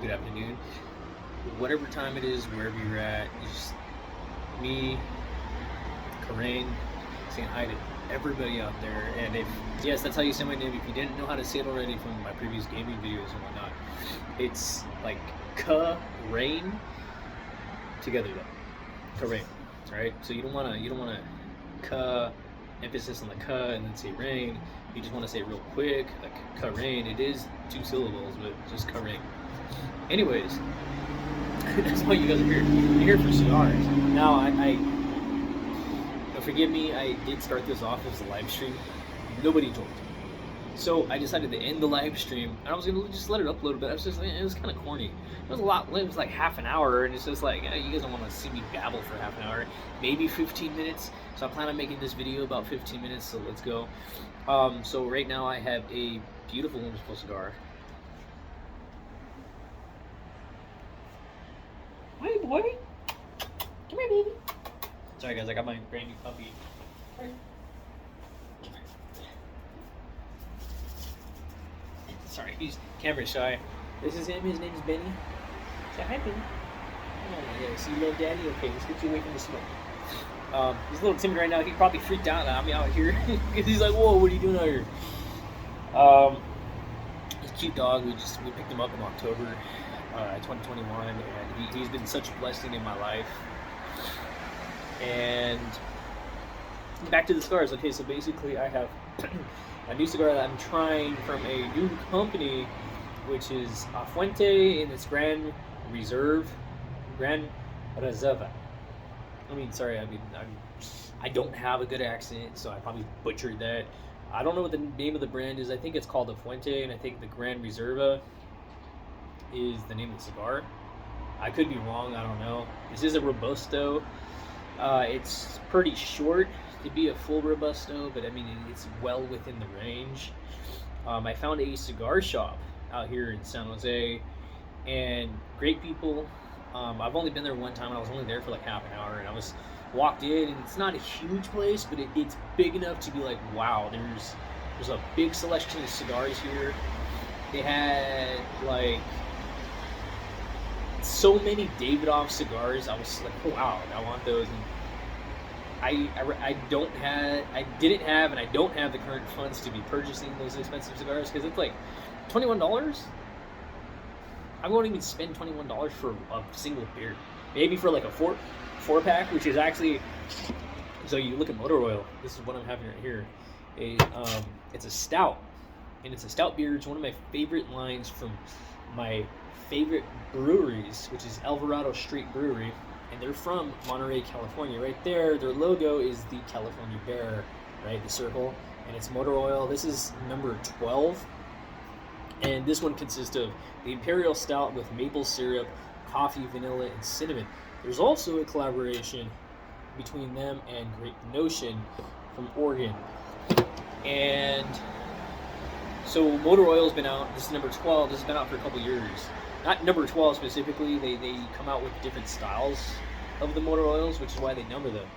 good afternoon, whatever time it is, wherever you're at. It's just me, Karain, saying hi to everybody out there. And if, yes, that's how you say my name. If you didn't know how to say it already from my previous gaming videos and whatnot, it's like Karain together though. Karain. Alright? So you don't wanna ka emphasis on the ka and then say rain. You just want to say it real quick, like Karain. It is two syllables, but just Karain. Anyways, that's why you guys are here. You're here for cigars. Now, forgive me, I did start this off as a live stream. Nobody told me. So I decided to end the live stream, and I was gonna just let it upload a bit. It was kind of corny. It was a lot. It was like half an hour, and it's just like you guys don't want to see me babble for half an hour, maybe 15 minutes. So I plan on making this video about 15 minutes. So let's go. So right now I have a beautiful, wonderful cigar. Hi, boy. Come here, baby. Sorry, guys. I got my brand new puppy. Sorry, he's camera shy. This is him. His name is Benny. Say hi, Benny. Oh, yeah. So you love Daddy? Okay, let's get you away from the smoke. He's a little timid right now. He probably freaked out at me out here because he's like, "Whoa, what are you doing out here?" He's a cute dog. We picked him up in October, 2021, and he's been such a blessing in my life. And back to the cigars. Okay, so basically, I have a new cigar that I'm trying from a new company, which is Fuente in its Grand Reserva. I don't have a good accent, so I probably butchered that. I don't know what the name of the brand is. I think it's called the Fuente, and I think the Grand Reserva is the name of the cigar. I could be wrong. I don't know. This is a Robusto. It's pretty short to be a full Robusto, but I mean it's well within the range. I found a cigar shop out here in San Jose, and great people. I've only been there one time, and I was only there for like half an hour, and I was walked in, and it's not a huge place, but it's big enough to be like, wow, there's a big selection of cigars here. They had like so many Davidoff cigars. I was like, wow, I want those. And I didn't have, and I don't have the current funds to be purchasing those expensive cigars because it's like $21. I won't even spend $21 for a single beer. Maybe for like a four pack, which is actually. So you look at motor oil. This is what I'm having right here. It's a stout, and it's a stout beer. It's one of my favorite lines from my favorite breweries, which is Alvarado Street Brewery, and they're from Monterey, California. Right there, their logo is the California bear, right, the circle, and it's motor oil. This is number 12, and this one consists of the Imperial Stout with maple syrup, coffee, vanilla, and cinnamon. There's also a collaboration between them and Great Notion from Oregon, and so motor oil's been out. This is number 12. This has been out for a couple years. Not number 12 specifically. They come out with different styles of the motor oils, which is why they number them.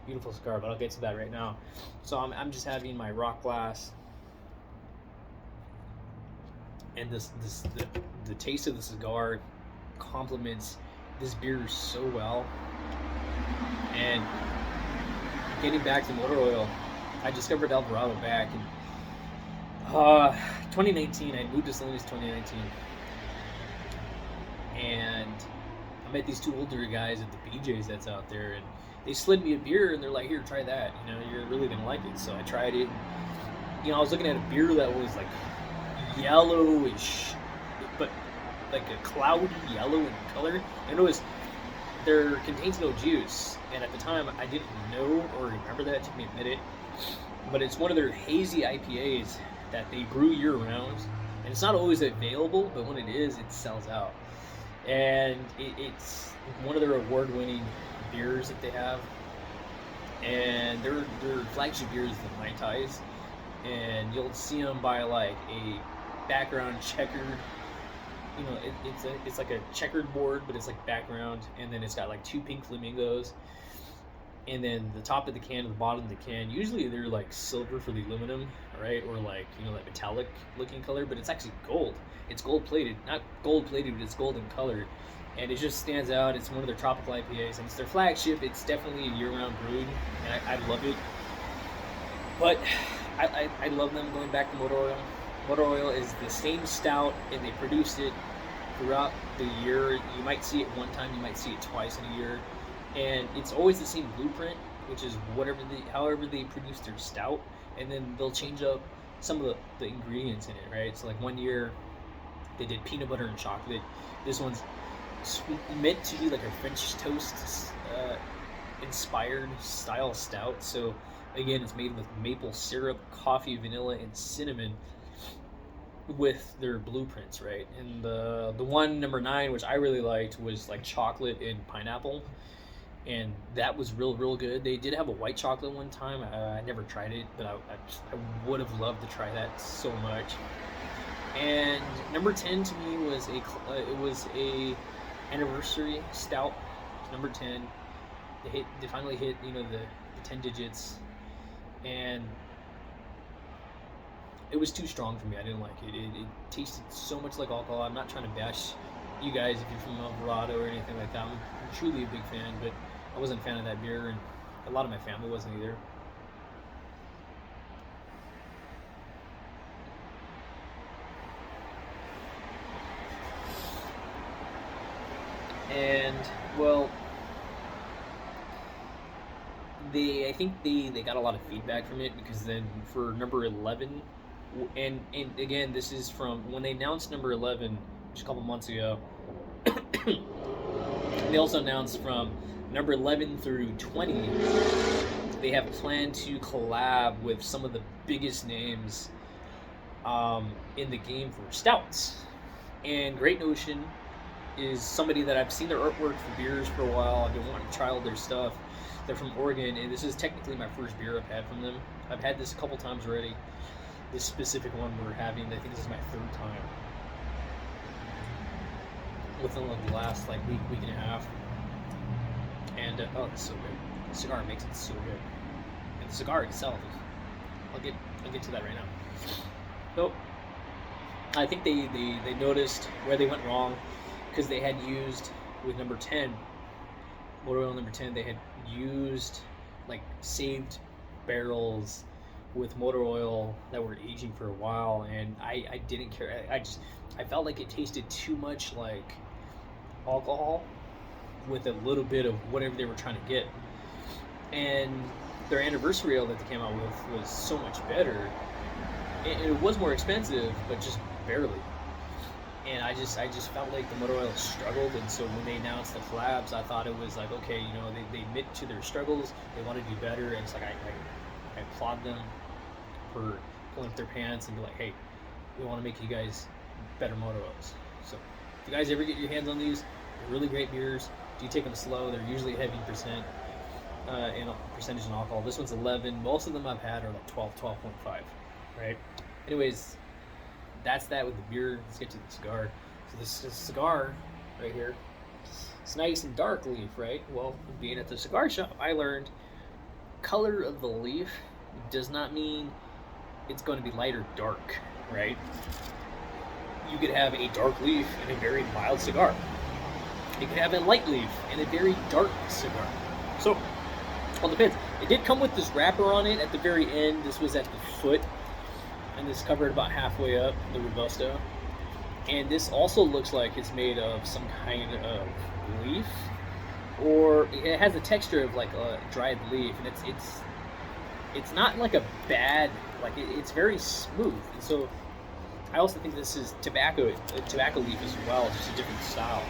Beautiful cigar, but I'll get to that right now. So I'm just having my rock glass, and the taste of the cigar complements this beer so well. And getting back to motor oil, I discovered Alvarado back in 2019. I moved to St. Louis 2019, and I met these two older guys at the BJ's that's out there, and they slid me a beer, and they're like, "Here, try that. You know, you're really gonna like it." So I tried it. I was looking at a beer that was like yellowish, but like a cloudy yellow in color, and there contains no juice. And at the time, I didn't know or remember that. It took me a minute. But it's one of their hazy IPAs that they brew year-round. And it's not always available, but when it is, it sells out. And it's one of their award-winning beers that they have. And their flagship beer is the Mai Tais. And you'll see them by like a background checkered. It's like a checkered board, but it's like background. And then it's got like two pink flamingos. and then the top of the can and the bottom of the can, usually they're like silver for the aluminum, right? Or like, like metallic looking color, but it's actually gold. It's gold plated, not gold plated, but it's gold in color. And it just stands out. It's one of their tropical IPAs, and it's their flagship. It's definitely a year-round brewed, and I love it. But I love them. Going back to Motor Oil. Motor Oil is the same stout, and they produce it throughout the year. You might see it one time, you might see it twice in a year, and it's always the same blueprint, which is however they produce their stout, and then they'll change up some of the ingredients in it, right? So like one year they did peanut butter and chocolate. This one's meant to be like a French toast inspired style stout. So again, it's made with maple syrup, coffee, vanilla, and cinnamon with their blueprints, right? And the one number 9, which I really liked, was like chocolate and pineapple, and that was real good. They did have a white chocolate one time. I never tried it, but I would have loved to try that so much. And number 10 to me was a anniversary stout. Number 10. They finally hit the 10 digits, and it was too strong for me. I didn't like it. It tasted so much like alcohol. I'm not trying to bash you guys if you're from Alvarado or anything like that. I'm truly a big fan, but I wasn't a fan of that beer, and a lot of my family wasn't either. And well, I think they got a lot of feedback from it, because then for number 11, and again, this is from when they announced number 11 just a couple months ago. They also announced from number 11 through 20 they have planned to collab with some of the biggest names in the game for stouts. And Great Notion is somebody that I've seen their artwork for beers for a while. I've been wanting to try all their stuff. They're from Oregon, and this is technically my first beer I've had from them. I've had this a couple times already. This specific one we're having, I think this is my 3rd time. Within the last like week and a half. And oh, it's so good. The cigar makes it so good. And the cigar itself, I'll get to that right now. So I think they noticed where they went wrong, because they had used with number 10, Motor Oil number 10, they had used like saved barrels with motor oil that were aging for a while, and I didn't care. I felt like it tasted too much like alcohol with a little bit of whatever they were trying to get. And their anniversary ale that they came out with was so much better. It was more expensive, but just barely. And I just felt like the motor oil struggled, and so when they announced the collabs, I thought it was like, okay, they admit to their struggles, they want to do better, and it's like I applaud them for pulling up their pants and be like, hey, we want to make you guys better motor oils. So if you guys ever get your hands on these, they're really great beers. Do take them slow. They're usually heavy percentage in alcohol. This one's 11. Most of them I've had are like 12.5, right? Anyways, that's that with the beer. Let's get to the cigar. So this cigar right here, it's nice and dark leaf, right? Well, being at the cigar shop, I learned color of the leaf does not mean it's going to be light or dark, right? You could have a dark leaf in a very mild cigar. You could have a light leaf in a very dark cigar. So, all depends. It did come with this wrapper on it at the very end. This was at the foot, and this covered about halfway up the Robusto. And this also looks like it's made of some kind of leaf, or it has a texture of like a dried leaf, and it's not like a bad, like it's very smooth. And so I also think this is tobacco leaf as well, just a different style.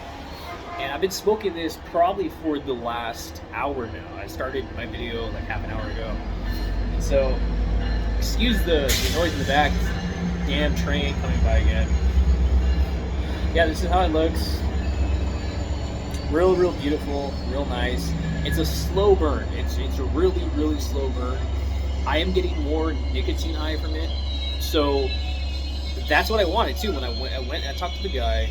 And I've been smoking this probably for the last hour now. I started my video like half an hour ago. And so, excuse the noise in the back. Damn train coming by again. Yeah, this is how it looks. Real beautiful, real nice. It's a slow burn. It's a really slow burn. I am getting more nicotine high from it. So that's what I wanted too. When I talked to the guy.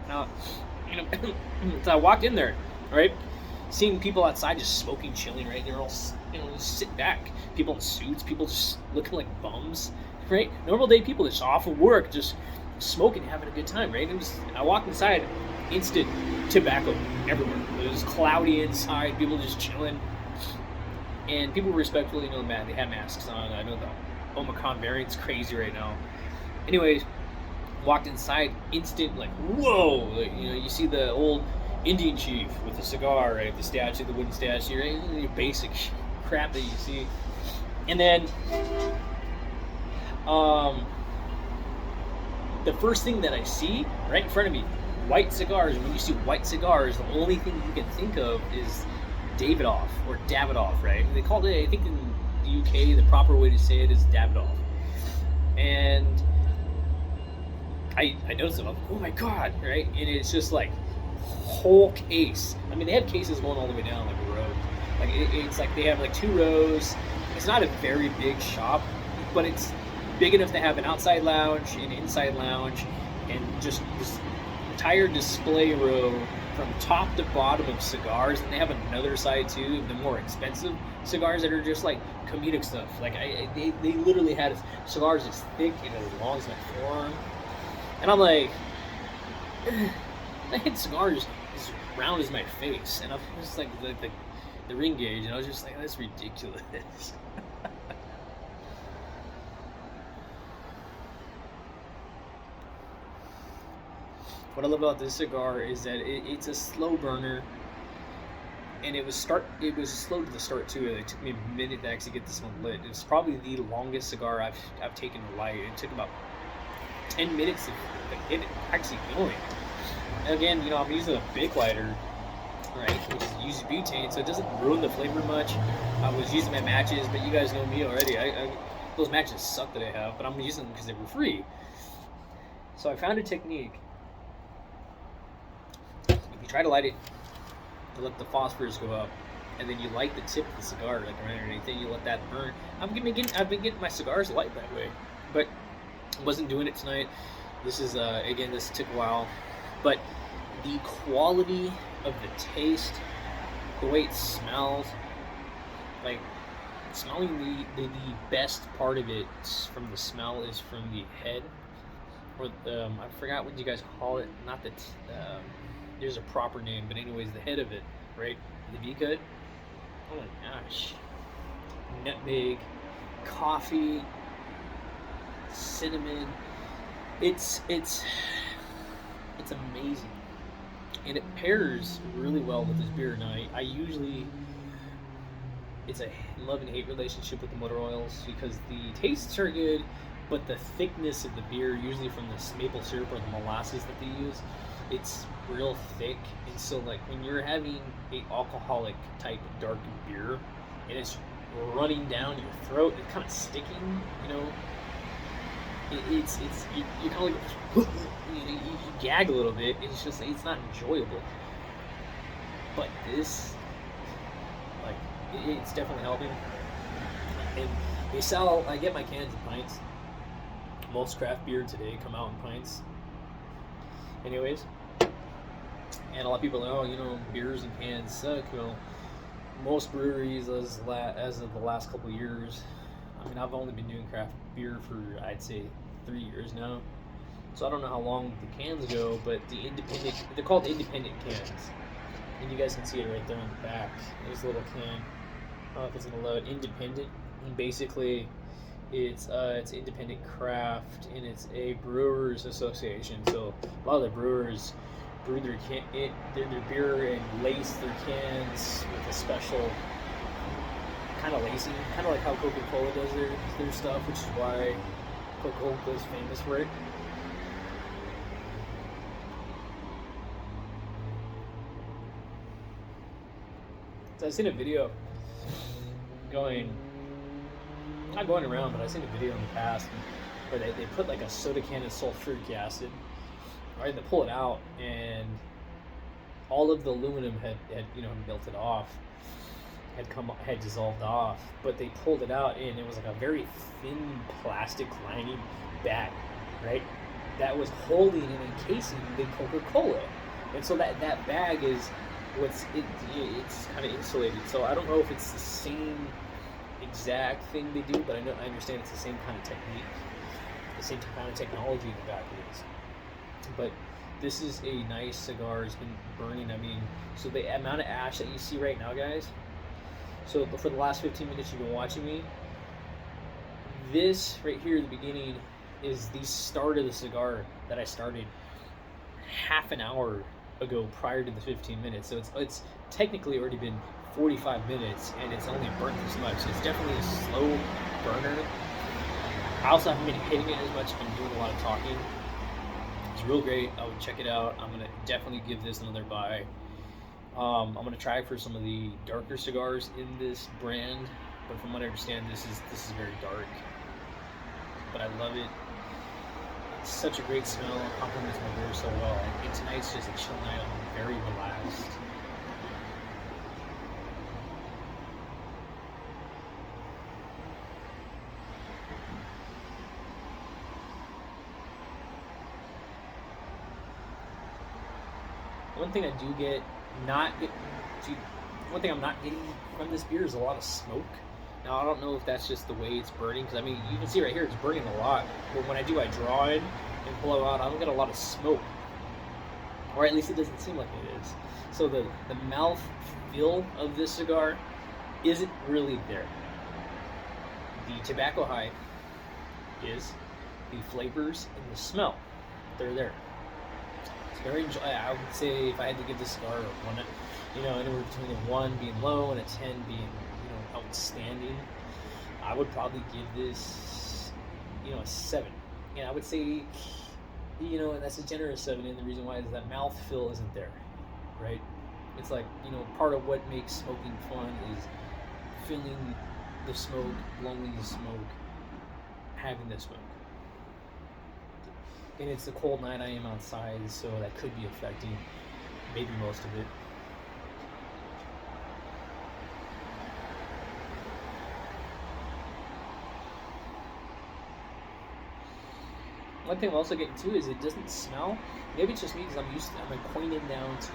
Now, So I walked in there, right? Seeing people outside just smoking, chilling, right? They're all, just sitting back. People in suits, people just looking like bums, right? Normal day people just off of work, just smoking, having a good time, right? I walked inside, instant tobacco everywhere. It was cloudy inside, people just chilling. And people respectfully, they had masks on. I know the Omicron variant's crazy right now. Anyways, walked inside, instant, like, whoa! Like, you see the old Indian chief with the cigar, right? The statue, the wooden statue, right? Your basic crap that you see. And then, the first thing that I see right in front of me, white cigars. When you see white cigars, the only thing you can think of is Davidoff or Davidoff, right? They called it, I think in the UK, the proper way to say it is Davidoff. And I noticed it. I'm like, oh my god, right? And it's just like whole case. I mean, they have cases going all the way down like a row. Like it's like they have like 2 rows. It's not a very big shop, but it's big enough to have an outside lounge, an inside lounge, and just this entire display row from top to bottom of cigars. And they have another side too, the more expensive cigars that are just like comedic stuff. Like they literally had cigars as thick and as long as my forearm. And I'm like, I had cigars as round as my face, and I was just like the ring gauge, and I was just like, that's ridiculous. What I love about this cigar is that it's a slow burner, and it was slow to the start too. It took me a minute to actually get this one lit. It was probably the longest cigar I've taken to light. It took about 10 minutes to get it actually going. And again, I'm using a big lighter, right, which is used butane, so it doesn't ruin the flavor much. I was using my matches, but you guys know me already. Those matches suck that I have, but I'm using them because they were free. So I found a technique. If you try to light it, you let the phosphorus go up, and then you light the tip of the cigar, like around underneath it, you let that burn. I've been getting my cigars light that way, but I wasn't doing it tonight. This is again, this took a while, but the quality of the taste, the way it smells, like smelling the best part of it from the smell is from the head, or I forgot what you guys call it. Not that there's a proper name, but anyways, the head of it, right? The V-cut. Oh my gosh, nutmeg, coffee, cinnamon. It's amazing, and it pairs really well with this beer. Now, I usually, it's a love and hate relationship with the motor oils because the tastes are good, but the thickness of the beer, usually from the maple syrup or the molasses that they use, it's real thick. And so like when you're having a alcoholic type dark beer and it's running down your throat, it's kind of sticking, it's you kind of like you gag a little bit. It's just, it's not enjoyable. But this, like, it's definitely helping. And they sell, I get my cans in pints. Most craft beer today come out in pints. Anyways, and a lot of people know, beers in cans suck. Well, most breweries, as of the last couple of years, I mean, I've only been doing craft beer for, I'd say, 3 years now. So I don't know how long the cans go, but they're called independent cans. And you guys can see it right there on the back. There's a little can. I don't know if it's going to load. Independent. And basically, it's independent craft, and it's a brewers association. So a lot of the brewers brew their beer and lace their cans with a special kind of lacing, kind of like how Coca-Cola does their stuff, which is why Coca-Cola is famous for it. So I seen a video not going around, but I seen a video in the past where they put like a soda can of sulfuric acid, right? They pull it out, and all of the aluminum had melted off, had dissolved off, but they pulled it out, and it was like a very thin plastic lining bag, right? That was holding and encasing the Coca-Cola. And so that bag is it's kind of insulated. So I don't know if it's the same exact thing they do, but I understand it's the same kind of technique, the same kind of technology in the back it is. But this is a nice cigar. It's been burning. I mean, so the amount of ash that you see right now, guys. So for the last 15 minutes you've been watching me, this right here at the beginning is the start of the cigar that I started half an hour ago prior to the 15 minutes. So it's technically already been 45 minutes and it's only burnt this much. So it's definitely a slow burner. I also haven't been hitting it as much. I've been doing a lot of talking. It's real great. I would check it out. I'm gonna definitely give this another buy. I'm gonna try for some of the darker cigars in this brand, but from what I understand, this is very dark. But I love it. It's such a great smell. It complements my beer so well. And tonight's just a chill night. I'm very relaxed. One thing I do get, one thing I'm not getting from this beer is a lot of smoke. Now, I don't know if that's just the way it's burning, because I mean, you can see right here it's burning a lot. But when I do, I draw it and blow out, I don't get a lot of smoke. Or at least it doesn't seem like it is. So the mouth feel of this cigar isn't really there. The tobacco high is, the flavors and the smell, they're there. It's very, I would say if I had to give this cigar a 1, anywhere between a 1 being low and a 10 being, outstanding, I would probably give this, a 7. And I would say, and that's a generous 7, and the reason why is that mouthfeel isn't there, right? It's like, part of what makes smoking fun is feeling the smoke, blowing the smoke, having the smoke. And it's a cold night, I am outside, so that could be affecting maybe most of it. One thing I'm also getting too is it doesn't smell. Maybe it's just me because I'm acquainted now to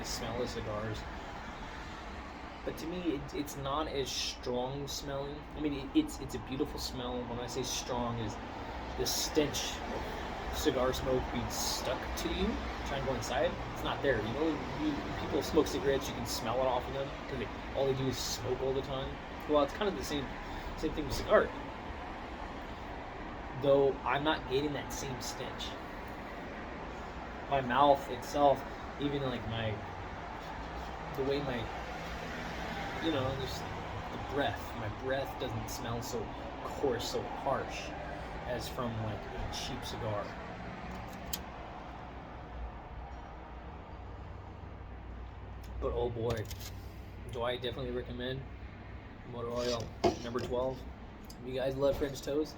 the smell of cigars. But to me, it's not as strong smelling. I mean, it's a beautiful smell. When I say strong, is the stench of cigar smoke being stuck to you, trying to go inside. It's not there. People smoke cigarettes, you can smell it off of them because all they do is smoke all the time. Well, it's kind of the same thing with cigar. Though I'm not getting that same stench. My mouth itself, even like the way my, just the breath, my breath doesn't smell so coarse, so harsh as from like a cheap cigar. But oh boy, do I definitely recommend Motor Oil number 12. If you guys love French toast,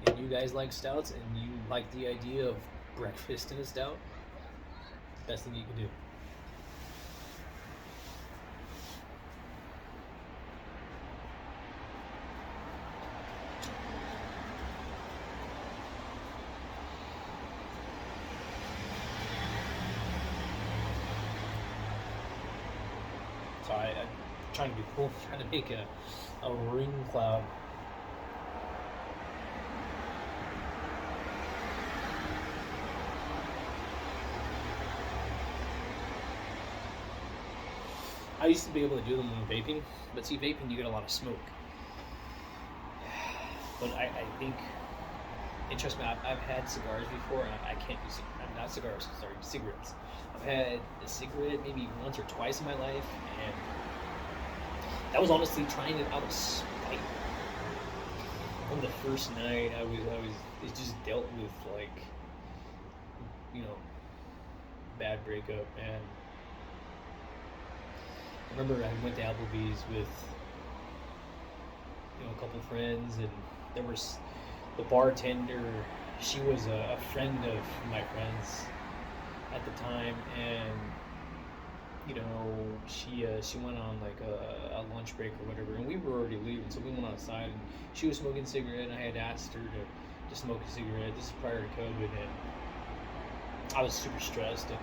and you guys like stouts, and you like the idea of breakfast in a stout, best thing you can do. So I'm trying to be cool, trying to make a ring cloud. I used to be able to do them when vaping, but see, vaping you get a lot of smoke. But I think, and trust me, I've had cigars before, and I can't do not cigars, sorry, cigarettes. I've had a cigarette maybe once or twice in my life, and that was honestly trying it out of spite. On the first night, it just dealt with like, bad breakup, and I remember I went to Applebee's with a couple friends, and there was the bartender. She was a friend of my friends at the time, and she went on like a lunch break or whatever, and we were already leaving, so we went outside, and she was smoking a cigarette, and I had asked her to smoke a cigarette. This is prior to COVID, and I was super stressed, and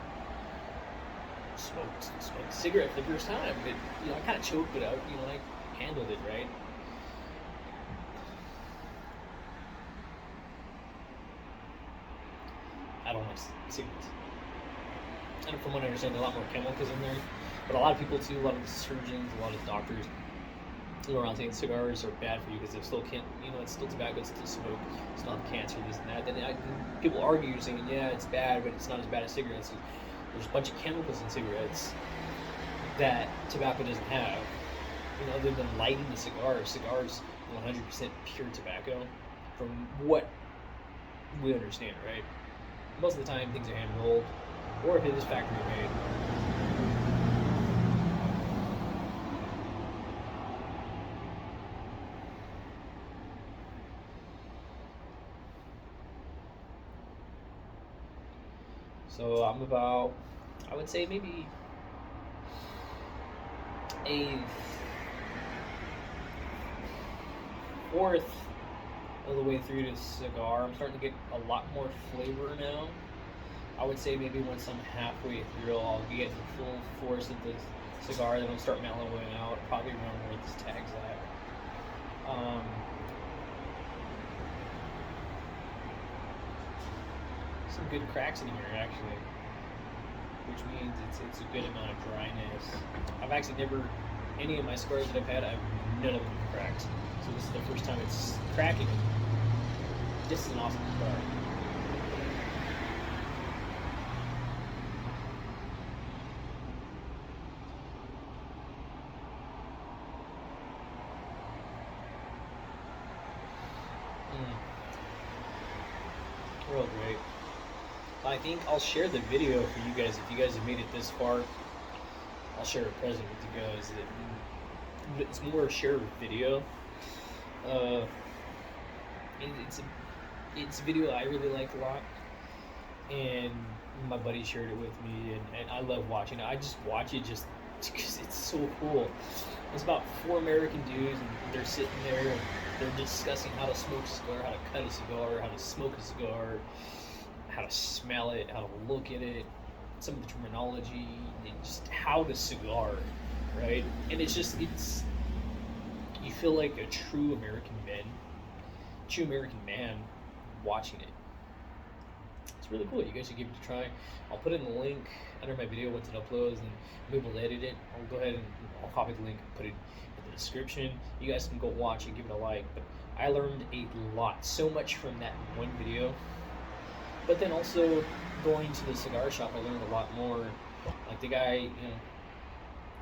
smoked a cigarette for the first time. But I kind of choked it out. I handled it right. I don't like cigarettes. And from what I understand, a lot more chemicals in there. But a lot of people too, a lot of the surgeons, a lot of doctors go around saying cigars are bad for you because they still can't, it's still tobacco, it's still smoke, it's not cancer, this and that. Then people argue saying, yeah, it's bad, but it's not as bad as cigarettes. There's a bunch of chemicals in cigarettes that tobacco doesn't have. Other than lighting the cigar, cigars 100% pure tobacco from what we understand, right? Most of the time things are hand rolled, or if it is factory made. So I'm about, I would say maybe a fourth of the way through the cigar. I'm starting to get a lot more flavor now. I would say maybe once I'm halfway through, I'll get the full force of the cigar, then I'll start mellowing out, probably around where this tag's at. Some good cracks in here actually, which means it's a good amount of dryness. I've actually never, any of my cigars that I've had, none of them cracked. So this is the first time it's cracking. This is an awesome cigar. Real great. I think I'll share the video for you guys. If you guys have made it this far, I'll share a present with you guys. It's more a share video. It's a video I really like a lot, and my buddy shared it with me, and I love watching it. I just watch it just because it's so cool. It's about 4 American dudes, and they're sitting there, and they're discussing how to smoke a cigar, how to cut a cigar, how to smoke a cigar, how to smell it, how to look at it, some of the terminology, and just how to cigar, right? And you feel like a true American man watching it. It's really cool. You guys should give it a try. I'll put in the link under my video once it uploads, and I'm able to edit it. I'll go ahead and I'll copy the link and put it in the description. You guys can go watch it, give it a like. But I learned a lot, so much from that one video. But then also going to the cigar shop, I learned a lot more. Like the guy,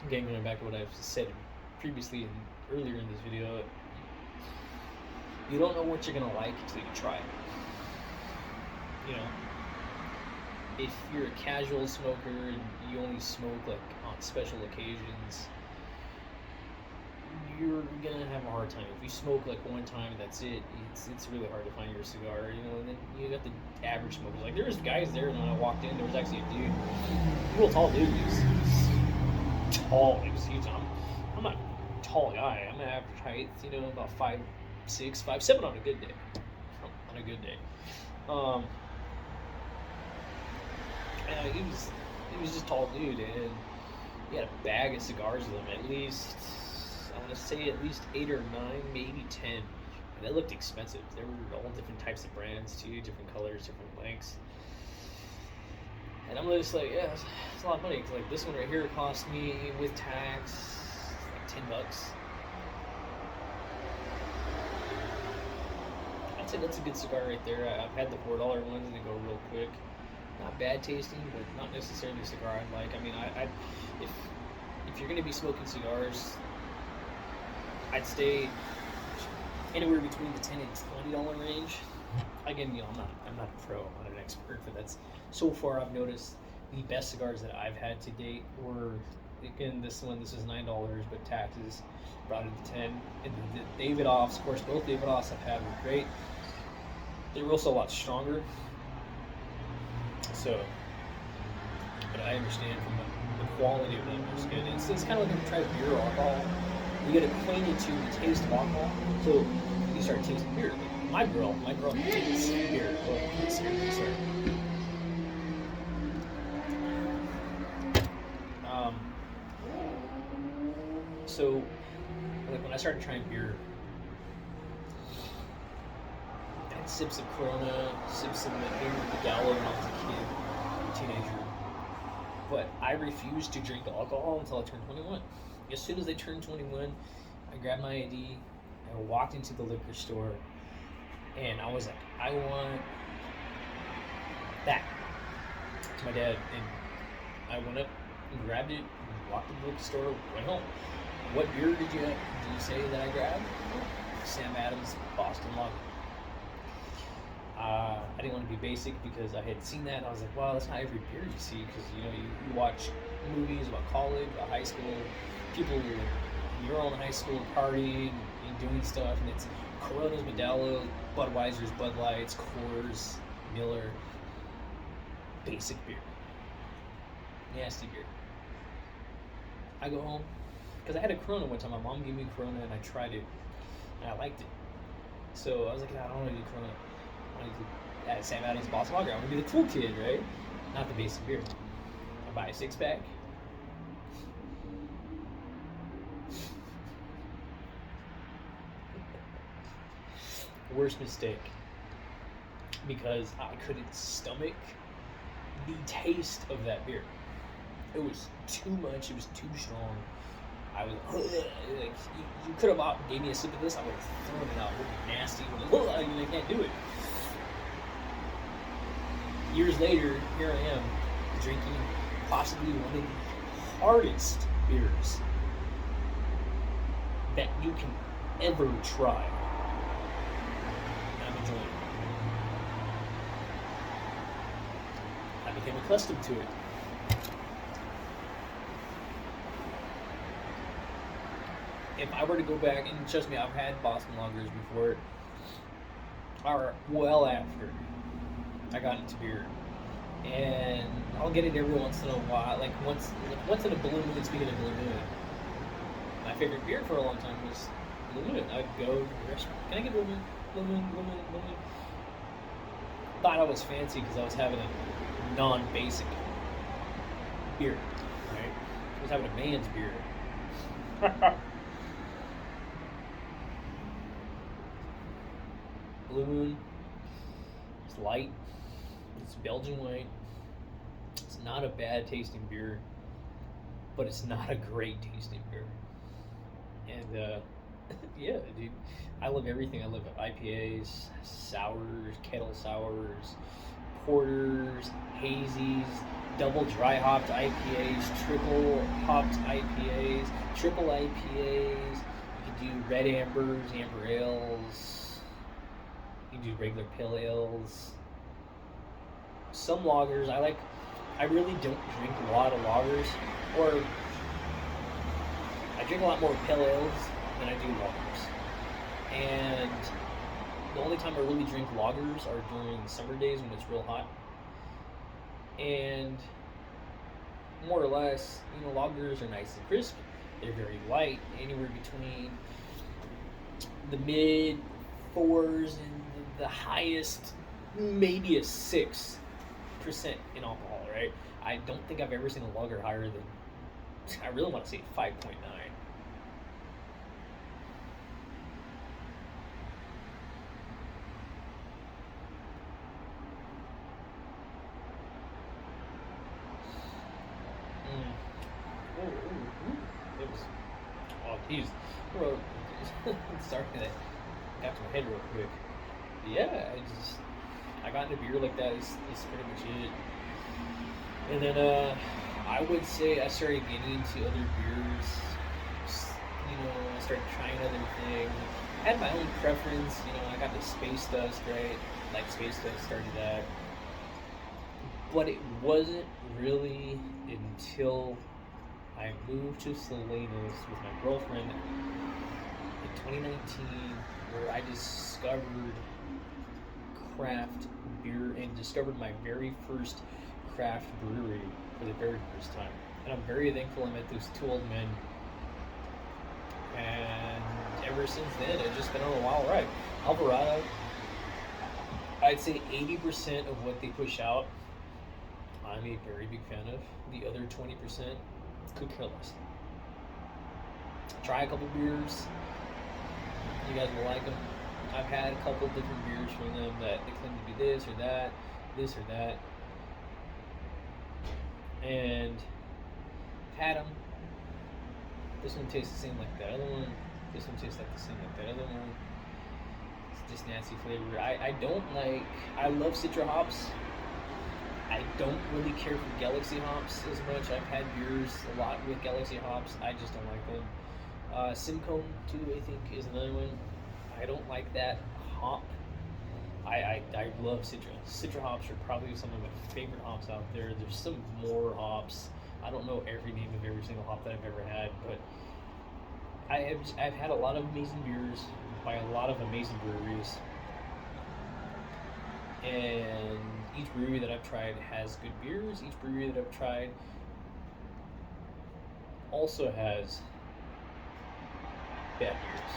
again going back to what I've said previously and earlier in this video, you don't know what you're gonna like until you try it. If you're a casual smoker and you only smoke like on special occasions, you're gonna have a hard time. If you smoke like one time and that's it, it's really hard to find your cigar, and then you got the average smokers. Like there was guys there, and when I walked in, there was actually a dude, a real tall dude. He's tall, he was huge. I'm not a tall guy. I'm an average height, about 5'6", 5'7" on a good day. On a good day. He was just a tall dude, and he had a bag of cigars with him, at least, I want to say at least 8 or 9, maybe 10. And they looked expensive. They were all different types of brands too, different colors, different lengths. And I'm just like, yeah, it's a lot of money. Like this one right here cost me with tax like $10. I'd say that's a good cigar right there. I've had the $4 ones and they go real quick. Not bad tasting, but not necessarily a cigar I'd like. I mean, if you're going to be smoking cigars, I'd stay anywhere between the $10 and $20 range. Again, I'm not a pro, I'm not an expert, but that's so far I've noticed the best cigars that I've had to date were, again, this is $9, but taxes brought it to 10. And the Davidoffs, of course, both Davidoffs I've had were great. They were also a lot stronger. So, but I understand from the quality of them is good. It's kind of like when you try beer or alcohol. You get acquainted to the taste of alcohol, so you start tasting beer. Like my girl tastes beer. Oh, sorry. So, like when I started trying beer, I had sips of Corona, sips of Modelo when I was a kid, a teenager. But I refused to drink alcohol until I turned 21. As soon as I turned 21, I grabbed my ID, I walked into the liquor store, and I was like, I want that. To my dad, and I went up and grabbed it, and walked to the liquor store, went home. What beer did you say that I grabbed? Sam Adams Boston Lager. I didn't want to be basic because I had seen that and I was like, wow, that's not every beer you see, because you watch movies about college, about high school, people in your own high school partying and doing stuff, and it's Coronas, Modelo, Budweiser's, Bud Lights, Coors, Miller, basic beer, nasty beer. I go home because I had a Corona one time. My mom gave me a Corona and I tried it and I liked it. So I was like, I don't want to do Corona. I want to do Sam Adams Boston Lager. I want to be the cool kid, right? Not the basic beer. I buy a 6-pack. Worst mistake, because I couldn't stomach the taste of that beer. It was too much. It was too strong. I was like, you could have gave me a sip of this. I would have thrown it out. It would be nasty. I can't do it. Years later, here I am drinking possibly one of the hardest beers that you can ever try. And I'm enjoying it. I became accustomed to it. If I were to go back, and trust me, I've had Boston Lagers before, or well after I got into beer, and I'll get it every once in a while, like once in a blue moon. Speaking of blue moon, my favorite beer for a long time was Blue Moon. I'd go to the restaurant, can I get Blue Moon? Blue Moon, Blue Moon, Blue Moon. Thought I was fancy because I was having a non-basic beer, right? I was having a man's beer. Blue Moon. It's light. It's Belgian white. It's not a bad tasting beer, but it's not a great tasting beer. And yeah, dude, I love everything. I love IPAs, sours, kettle sours, porters, hazies, double dry hopped IPAs, triple hopped IPAs, triple IPAs. You can do red ambers, amber ales. You can do regular pale ales. Some lagers I like. I really don't drink a lot of lagers, or I drink a lot more pale ales than I do lagers. And the only time I really drink lagers are during summer days when it's real hot. And more or less, lagers are nice and crisp. They're very light, anywhere between the mid 4s and the highest, maybe a 6% in alcohol, right? I don't think I've ever seen a lager higher than, I really want to say 5.9. It was, oh, geez. Sorry that got to my head real quick. But yeah, I got into beer like that. Is pretty much it. And then I would say I started getting into other beers. I started trying other things. I had my own preference. I got the Space Dust, right? Like Space Dust, started that. But it wasn't really until I moved to Salinas with my girlfriend in 2019 where I discovered craft beer and discovered my very first craft brewery for the very first time. And I'm very thankful I met those two old men. And ever since then, it's just been on a wild ride. Alvarado, I'd say 80% of what they push out, I'm a very big fan of. The other 20%, could care less. Try a couple beers. You guys will like them. I've had a couple different beers from them that they claim to be this or that, and I've had them. This one tastes the same like that other one. This one tastes like the same like that other one. It's just nasty flavor. I don't like. I love Citra hops. I don't really care for Galaxy hops as much. I've had beers a lot with Galaxy hops. I just don't like them. Simcoe too, I think, is another one. I don't like that hop. I love Citra. Citra hops are probably some of my favorite hops out there. There's some more hops. I don't know every name of every single hop that I've ever had, but I've had a lot of amazing beers by a lot of amazing breweries. And each brewery that I've tried has good beers. Each brewery that I've tried also has bad beers.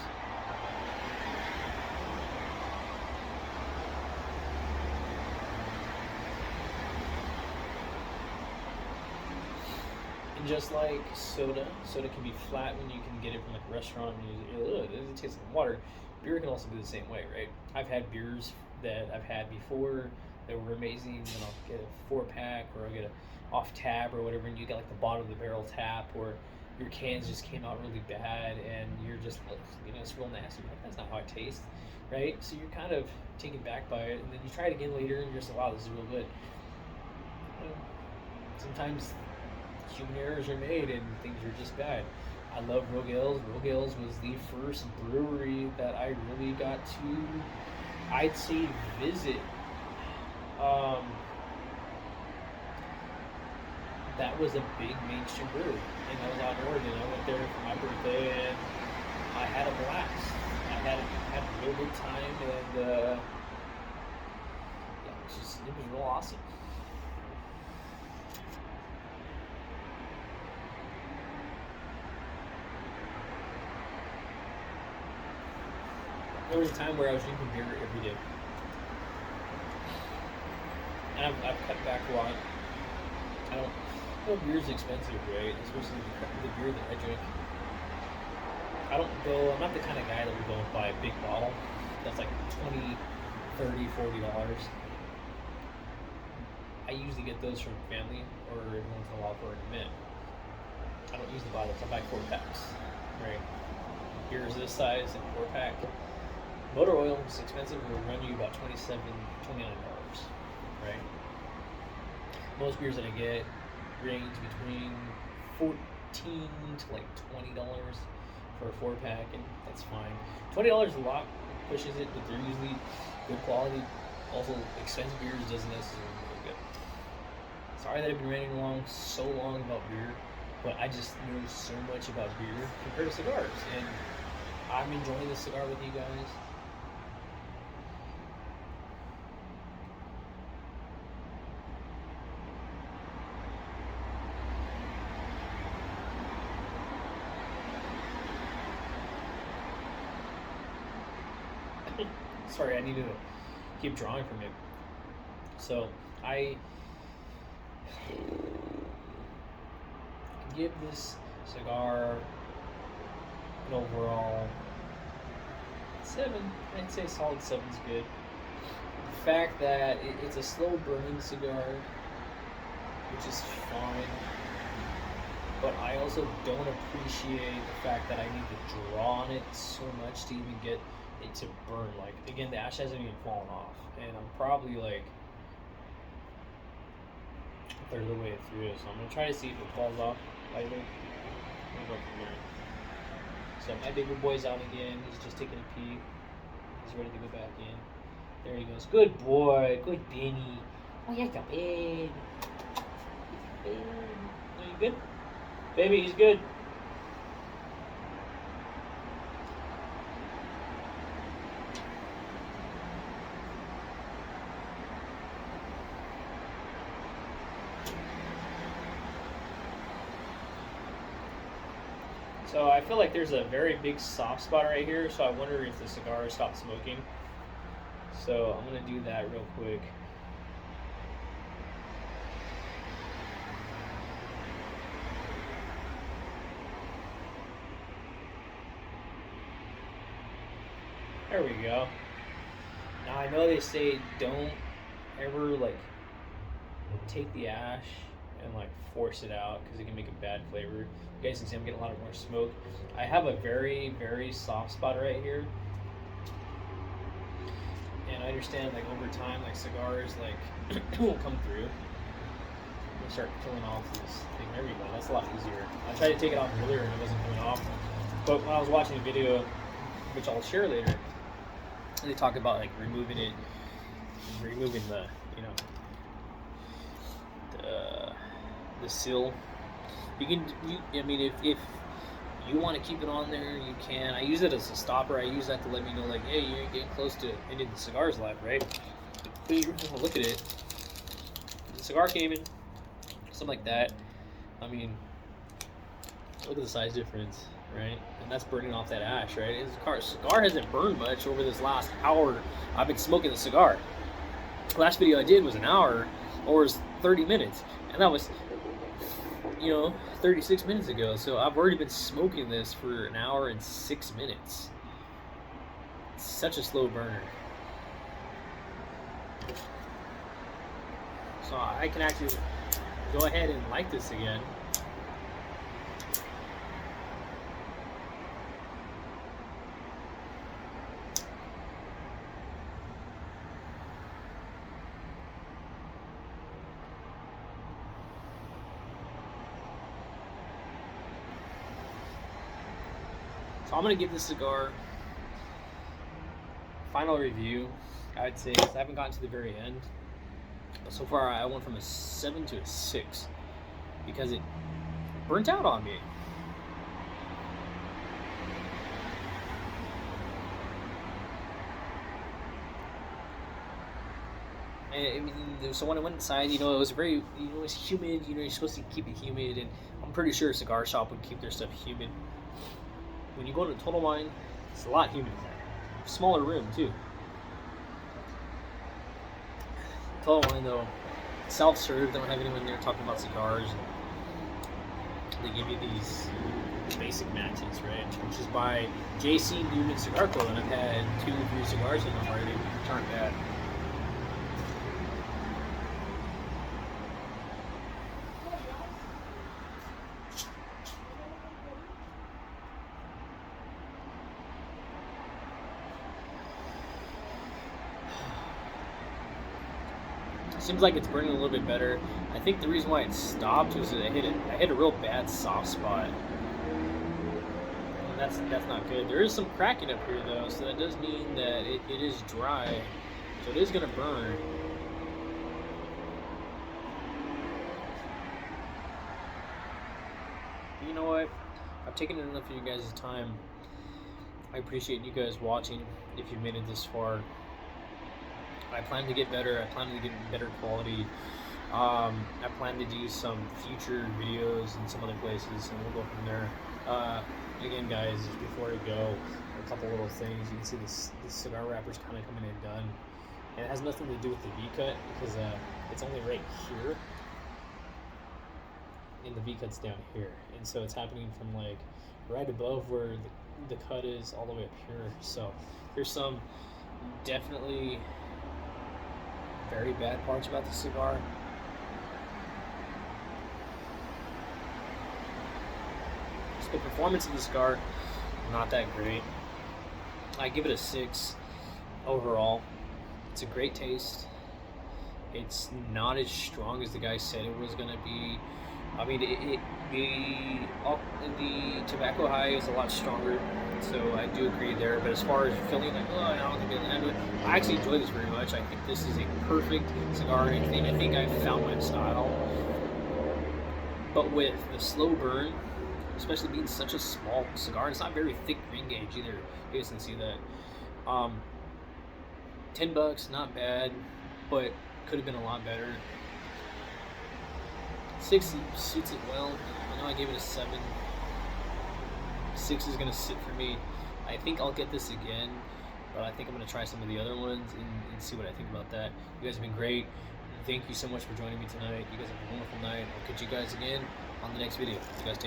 And just like soda can be flat when you can get it from like a restaurant and it tastes like water. Beer can also be the same way, right? I've had beers that I've had before that were amazing, and I'll get a 4-pack or I'll get a off tap or whatever, and you get like the bottom of the barrel tap, or your cans just came out really bad and you're just like, it's real nasty. You're like, that's not how it tastes, right? So you're kind of taken back by it, and then you try it again later and you're just like, wow, this is real good. Sometimes human errors are made and things are just bad. I love Rogels. Rogels was the first brewery that I really got to, I'd say, visit. That was a big mainstream brewery, and I was out in Oregon. I went there for my birthday, and I had a blast. I had a real good time, and it was real awesome. There was a time where I was drinking beer every day, and I've cut back a lot. I don't. Beer's expensive, right? Especially the beer that I drink. I'm not the kind of guy that would go and buy a big bottle that's like $20, $30, $40. I usually get those from family or every once in a while for an event. I don't use the bottles, I buy 4-packs, right? Beers this size and 4-pack. Motor oil is expensive, it will run you about $27, $29, right? Most beers that I get range between $14 to like $20 for a 4-pack, and that's fine. $20 is a lot, pushes it, but they're usually good quality. Also, expensive beers doesn't necessarily mean good. Sorry that I've been ranting so long about beer, but I just know so much about beer compared to cigars, and I'm enjoying this cigar with you guys. Sorry, I need to keep drawing from it. So I give this cigar an overall 7. I'd say solid 7's good. The fact that it's a slow burning cigar, which is fine, but I also don't appreciate the fact that I need to draw on it so much to even get it to burn. Like, again, the ash hasn't even fallen off, and I'm probably like a third of the way through it, so I'm gonna try to see if it falls off later. We'll go from there. So my bigger boy's out again. He's just taking a pee. He's ready to go back in. There he goes. Good boy. Good Benny. Oh, yeah, come in. Are you good? Baby, he's good. So I feel like there's a very big soft spot right here, so I wonder if the cigar stopped smoking. So I'm going to do that real quick. There we go. Now I know they say don't ever like take the ash and like force it out because it can make a bad flavor. You guys can see I'm getting a lot more smoke. I have a very, very soft spot right here. And I understand like over time like cigars like won't come through. I'm gonna start killing off this thing. There we go. That's a lot easier. I tried to take it off earlier and it wasn't coming off. But when I was watching a video, which I'll share later, they talk about like removing the, you know, the seal. You can, I mean, if you want to keep it on there, you can. I use it as a stopper. I use that to let me know, like, hey, you're getting close to ending the cigar's life, right? But you look at it. The cigar came in, something like that. I mean, look at the size difference, right? And that's burning off that ash, right? The cigar hasn't burned much over this last hour. I've been smoking the cigar. The last video I did was an hour, or was 30 minutes, and that was, you know, 36 minutes ago. So I've already been smoking this for an hour and 6 minutes. It's such a slow burner. So I can actually go ahead and light this again. So I'm gonna give this cigar final review. I'd say I haven't gotten to the very end, but so far I went from a 7 to a 6 because it burnt out on me. I mean, so when I went inside, you know, it was very, you know, it was humid. You know, you're supposed to keep it humid, and I'm pretty sure a cigar shop would keep their stuff humid. When you go to Total Wine, it's a lot humid in there. Smaller room too. Total Wine though, self-serve. They don't have anyone there talking about cigars. They give you these basic matches, right? Which is by J.C. Newman Cigar Co. And I've had 2 or 3 cigars in them already, which aren't bad. Seems like it's burning a little bit better. I think the reason why it stopped was that I hit a real bad soft spot. And that's not good. There is some cracking up here though, so that does mean that it is dry. So it is gonna burn. You know what? I've taken enough of you guys' time. I appreciate you guys watching if you've made it this far. I plan to get better. I plan to get better quality. I plan to do some future videos in some other places, and we'll go from there. Again, guys, before I go, a couple little things. You can see this cigar wrapper's kind of coming in done, and it has nothing to do with the V-cut because it's only right here, and the V-cut's down here, and so it's happening from like right above where the cut is all the way up here. So there's some definitely very bad parts about the cigar. So the performance of the cigar, not that great. I give it a 6 overall. It's a great taste. It's not as strong as the guy said it was gonna be. I mean, the tobacco high is a lot stronger, so I do agree there. But as far as feeling like, oh, I don't think I'll do it, I actually enjoy this very much. I think this is a perfect cigar. I think I found my style. But with the slow burn, especially being such a small cigar, it's not very thick ring gauge either. You guys can see that. $10, not bad, but could have been a lot better. 6 suits it well. I know I gave it a 7. 6 is going to sit for me. I think I'll get this again, but I think I'm going to try some of the other ones and see what I think about that. You guys have been great. Thank you so much for joining me tonight. You guys have a wonderful night. I'll catch you guys again on the next video. You guys take care.